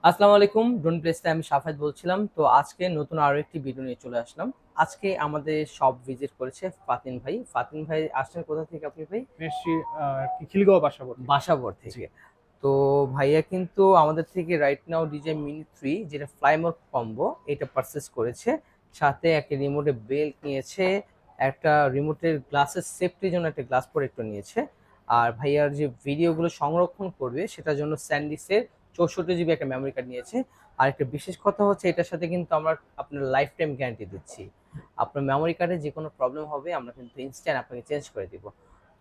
আসসালামু আলাইকুম। Drone place থেকে আমি সাফায়েত বলছিলাম। তো আজকে নতুন আরো একটি ভিডিও নিয়ে চলে আসলাম। আজকে আমাদের শপ ভিজিট করেছে ফাতিন ভাই। ফাতিন ভাই আসছেন কোথা থেকে আপনি ভাই? এসছি কি খিলগাঁও বাসাবোর থেকে। বাসাবর জি। থেকে। তো ভাইয়া কিন্তু আমাদের থেকে রাইট নাও DJI Mini 3 যেটা ফ্লাই মোড কম্বো এটা পারচেজ করেছে। সাথে একটা রিমোটের বেল্ট নিয়েছে, একটা রিমোটের গ্লাসের সেফটির জন্য একটা গ্লাস প্রোটেক্টর নিয়েছে। আর ভাইয়ার যে ভিডিওগুলো সংরক্ষণ করবে সেটার জন্য স্যান্ডিস্কের 64 জিবি একটা মেমোরি কার্ড নিয়েছে। আর একটা বিশেষ কথা হচ্ছে এটার সাথে কিন্তু আমরা আপনার লাইফ টাইম গ্যারান্টি দিচ্ছি। আপনার মেমোরি কার্ডে যে কোনো প্রবলেম হবে আমরা কিন্তু ইনস্ট্যান্ট আপনাকে চেঞ্জ করে দিব।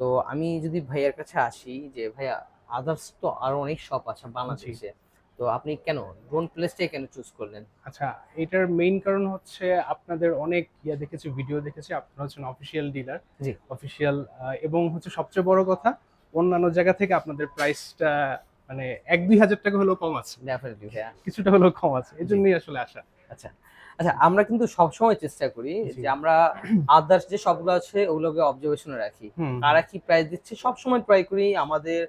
তো আমি যদি ভাইয়ার কাছে আসি যে ভাইয়া আদার্স তো আরো অনেক শপ আছে জি। বাংলাদেশে। তো আপনি কেন ড্রোন প্লেসটাই কেন চুজ করলেন? আচ্ছা, এটার মেইন কারণ হচ্ছে আপনাদের অনেক দেখেছি, ভিডিও দেখেছি। আপনারা হচ্ছেন অফিসিয়াল ডিলার, জি, অফিসিয়াল এবং হচ্ছে সবচেয়ে বড় কথা অন্যান্য জায়গা থেকে আপনাদের প্রাইসটা মানে ১-২ হাজার টাকা হলেও কম আছে। ডেফিনিটলি ভাইয়া। কিছুটা হলেও কম আছে। জি, এজন্যই আসলে আসা। আচ্ছা। আচ্ছা, আমরা কিন্তু সবসময় চেষ্টা করি জি। যে আমরা আদার্স যে শপগুলো আছে ওগুলোকে অবজারভেশনে রাখি। হুম, হুম। কারা কি প্রাইস দিচ্ছে সবসময় ট্রাই করি আমাদের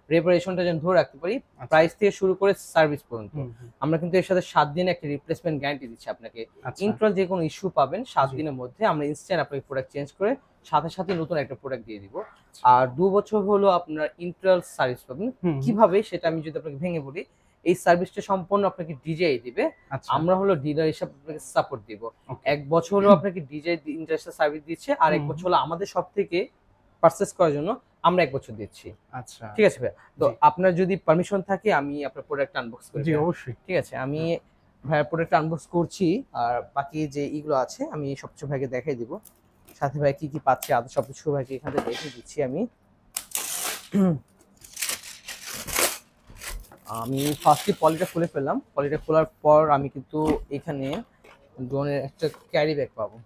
রেপুটেশনটা যেন ধরে রাখতে পারি। আচ্ছা। প্রাইস থেকে শুরু করে সার্ভিস পর্যন্ত। হুম, হুম। আমরা কিন্তু এর সাথে ৭ দিনের একটা রিপ্লেসমেন্ট গ্যারান্টি দিচ্ছি আপনাকে। আচ্ছা। ইনফ্রাল যে কোনো ইস্যু পাবেন ৭ জি। দিনের মধ্যে আমরা ইনস্ট্যান্ট আপনাকে প্রোডাক্ট চেঞ্জ করে সাথে, সাথে নতুন একটা প্রোডাক্ট দিয়ে দিব। আচ্ছা। আর ২ বছর হলো আপনার ইন্টারাল সার্ভিস পাবেন। হুম, হুম। কিভাবে সেটা আমি যদি আপনাকে ভেঙে বলি, এই সার্ভিসটা সম্পূর্ণ আপনাকে DJI দিবে। আচ্ছা। আমরা হলো ডিলার হিসাবে আপনাকে সাপোর্ট দিব। ওকে। ১ বছর হলো আপনাকে DJI ইন্টারেস্টেড সার্ভিস দিচ্ছে। আর ১ হুম, হুম। বছর হলো আমাদের শপ থেকে পারচেজ করার জন্য আমরা ১ বছর দিচ্ছি। আচ্ছা। ঠিক আছে ভাইয়া? তো জি। আপনার যদি পারমিশন থাকে আমি আপনার প্রোডাক্টটা আনবক্স করি জি, ভাইয়া। অবশ্যই। ঠিক আছে? আমি হুম। ভাইয়ার প্রোডাক্টটা আনবক্স করছি। আর বাকি যে ইগুলো আছে আমি সবকিছু ভাইকে দেখাই দিব। সাথে ভাই কি, কি পাচ্ছে আদৌ সবকিছু ভাইকে এখান থেকে দেখিয়ে দিচ্ছি আমি। আমি ফার্স্টে পলিটা খুলে ফেললাম। পলিটা খোলার পর আমি কিন্তু এখানে ড্রোনের একটা ক্যারি ব্যাগ পাবো।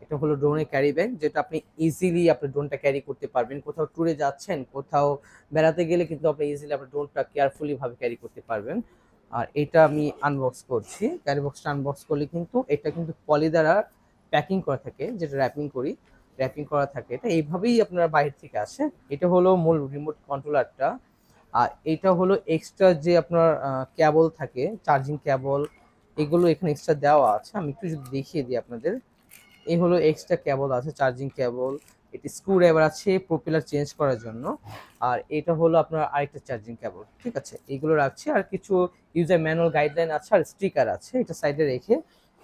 এটা হলো ড্রোনের ক্যারি ব্যাগ যেটা আপনি ইজিলি আপনার ড্রোনটা ক্যারি করতে পারবেন। কোথাও ট্যুরে যাচ্ছেন, কোথাও বেড়াতে গেলে কিন্তু আপনি ইজিলি আপনার ড্রোনটা কেয়ারফুলি ভাবে ক্যারি করতে পারবেন। আর এটা আমি আনবক্স করছি। ক্যারি বক্সটা আনবক্স করলে কিন্তু এটা কিন্তু পলি দ্বারা প্যাকিং করা থাকে, যেটা র‍্যাপিং করি। র‍্যাপিং করা থাকে। এটা এইভাবেই আপনার বাইরে থেকে আসে। এটা হলো মূল রিমোট কন্ট্রোলারটা। আর এইটা হলো এক্সট্রা যে আপনার কেবল থাকে, চার্জিং কেবল এগুলো এখানে এক্সট্রা দেওয়া আছে। আমি একটু যদি দেখিয়ে দিই আপনাদের। এই হলো এক্সট্রা কেবল আছে, চার্জিং কেবল। এটি স্ক্রু ড্রাইভার আছে প্রপেলার চেঞ্জ করার জন্য। আর এটা হলো আপনার আরেকটা চার্জিং কেবল। ঠিক আছে? এগুলো রাখছি। আর কিছু ইউজার ম্যানুয়াল গাইডলাইন আছে আর স্টিকার আছে। এটা সাইডে রেখে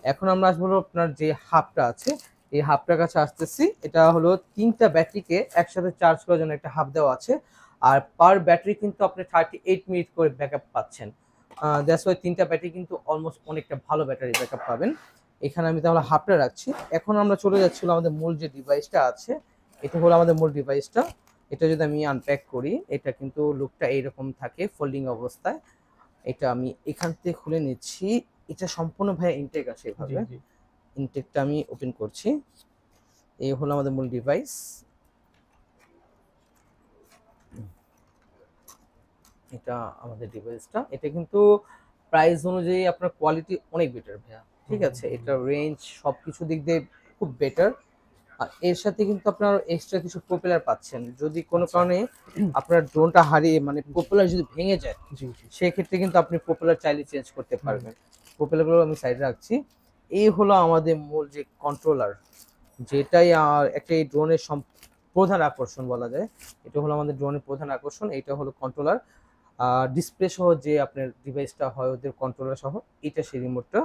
এখন আমরা আসবো হলো আপনার যে হাবটা আছে, এই হাবটার কাছে আসতেছি। এটা হলো ৩ টা ব্যাটারিকে একসাথে চার্জ করার জন্য একটা হাব দেওয়া আছে। আর পার ব্যাটারি কিন্তু আপনি 38 মিনিট করে ব্যাকআপ পাচ্ছেন। দ্যাটস ওয়াই ৩ টা ব্যাটারি কিন্তু অলমোস্ট অনেকটা ভালো ব্যাটারি ব্যাকআপ পাবেন। এখানে আমি তাহলে হাফটা রাখছি। এখন আমরা চলে যাচ্ছি হলো আমাদের মূল যে ডিভাইসটা আছে। এটা হলো আমাদের মূল ডিভাইসটা। এটা যদি আমি আনপ্যাক করি, এটা কিন্তু লুকটা এইরকম থাকে ফোল্ডিং অবস্থায়। এটা আমি এখান থেকে খুলে নিচ্ছি। এটা সম্পূর্ণ ভাইয়া ইনটেক আছে জি, এভাবে। জি। ইনটেকটা আমি ওপেন করছি। এই হলো আমাদের মূল ডিভাইস। এটা আমাদের ডিভাইসটা। এটা কিন্তু প্রাইস অনুযায়ী আপনার কোয়ালিটি অনেক বেটার ভাইয়া। ঠিক হুম, আছে? হুম। এটার রেঞ্জ সবকিছু দিক দিয়ে খুব বেটার। আর এর সাথে কিন্তু আপনার এক্সট্রা কিছু প্রপেলার পাচ্ছেন। যদি কোনো আচ্ছা। কারণে আপনার ড্রোনটা হারিয়ে মানে জি, প্রপেলার যদি ভেঙে যায়, জি, জি। সেক্ষেত্রে কিন্তু আপনি প্রপেলার চাইলে চেঞ্জ করতে হুম, পারবেন। প্রপেলারগুলো আমি সাইডে রাখছি। এই হলো আমাদের মূল যে কন্ট্রোলার, যেটাই একটা এই ড্রোনের প্রধান আকর্ষণ বলা যায়। এটা হলো আমাদের ড্রোনের প্রধান আকর্ষণ। এইটা হলো কন্ট্রোলার। ডিসপ্লে সহ যে আপনার ডিভাইসটা হয় ওদের কন্ট্রোলার সহ, এটা সেই রিমোটটা।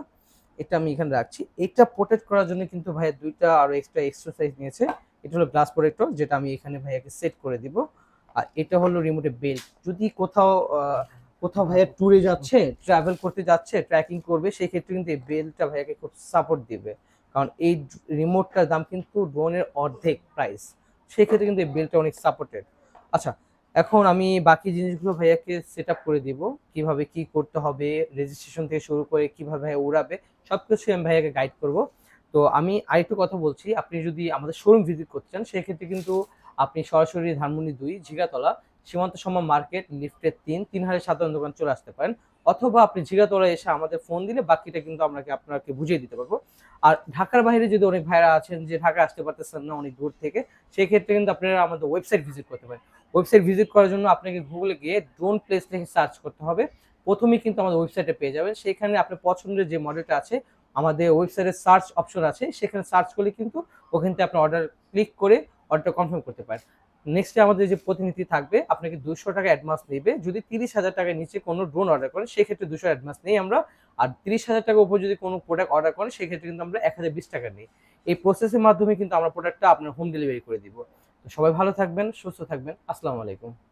এটা আমি এখানে রাখছি। এটা প্রোটেক্ট করার জন্য কিন্তু ভাইয়া ২ টা আরো এক্সট্রা এক্সারসাইজ নিয়েছে। এটা হলো গ্লাস প্রোটেক্টর যেটা আমি এখানে ভাইয়াকে সেট করে দিব। আর এটা হলো রিমোটের বেল্ট। যদি কোথাও ভাইয়া ট্যুরে যাচ্ছে, ট্রাভেল করতে যাচ্ছে, ট্র্যাকিং করবে সেক্ষেত্রে কিন্তু এই বেল্টটা ভাইয়াকে খুব সাপোর্ট দিবে। কারণ এই রিমোটটার দাম কিন্তু ড্রোনের অর্ধেক প্রাইস। সেক্ষেত্রে কিন্তু এই বেল্টটা অনেক সাপোর্টেড। আচ্ছা, এখন আমি বাকি জিনিসগুলো ভাইয়াকে সেটআপ করে দিব। কিভাবে কি করতে হবে, রেজিস্ট্রেশন থেকে শুরু করে কিভাবে ভাইয়া উড়াবে, সবকিছুই আমি ভাইয়াকে গাইড করব। তো আমি আরেকটু কথা বলছি, আপনি যদি আমাদের শোরুম ভিজিট করতে চান, সেক্ষেত্রে কিন্তু আপনি সরাসরি ধানমন্ডি ২ ঝিগাতলা, সীমান্ত সম্মান মার্কেট, লিফটের ৩, ৩ সাধারণ দোকান চলে আসতে পারেন। অথবা আপনি ঝিগাতলায় এসে আমাদের ফোন দিলে বাকিটা কিন্তু আপনাকে বুঝিয়ে দিতে পারবো। আর ঢাকার বাইরে যদি অনেক ভাইরা আছেন যে ঢাকায় আসতে পারতেছেন না অনেক দূর থেকে, সেক্ষেত্রে কিন্তু আপনারা আমাদের ওয়েবসাইট ভিজিট করতে পারেন। ওয়েবসাইট ভিজিট করার জন্য আপনাকে গুগলে গিয়ে ড্রোন প্লেস লিখে সার্চ করতে হবে। প্রথমেই কিন্তু আমাদের ওয়েবসাইটে পেয়ে যাবেন। সেখানে আপনার পছন্দের যে মডেলটা আছে আমাদের ওয়েবসাইটে সার্চ অপশন আছে, সেখানে সার্চ করলে কিন্তু ওখান থেকে আপনার অর্ডার ক্লিক করে অর্ডারটা কনফার্ম করতে পারেন। নেক্সটে আমাদের যে প্রতিনিধি থাকবে আপনাকে 200 টাকা অ্যাডভান্স নেবে। যদি 30,000 টাকার নিচে কোনো ড্রোন অর্ডার করেন সেক্ষেত্রে 200 অ্যাডভান্স নেই আমরা। আর 30,000 টাকার উপর যদি কোনো প্রোডাক্ট অর্ডার করেন সেক্ষেত্রে কিন্তু আমরা 1020 টাকা নিই। এই প্রসেসের মাধ্যমে কিন্তু আমরা প্রোডাক্টটা আপনার হোম ডেলিভারি করে দিব। তো সবাই ভালো থাকবেন, সুস্থ থাকবেন। আসসালামু আলাইকুম।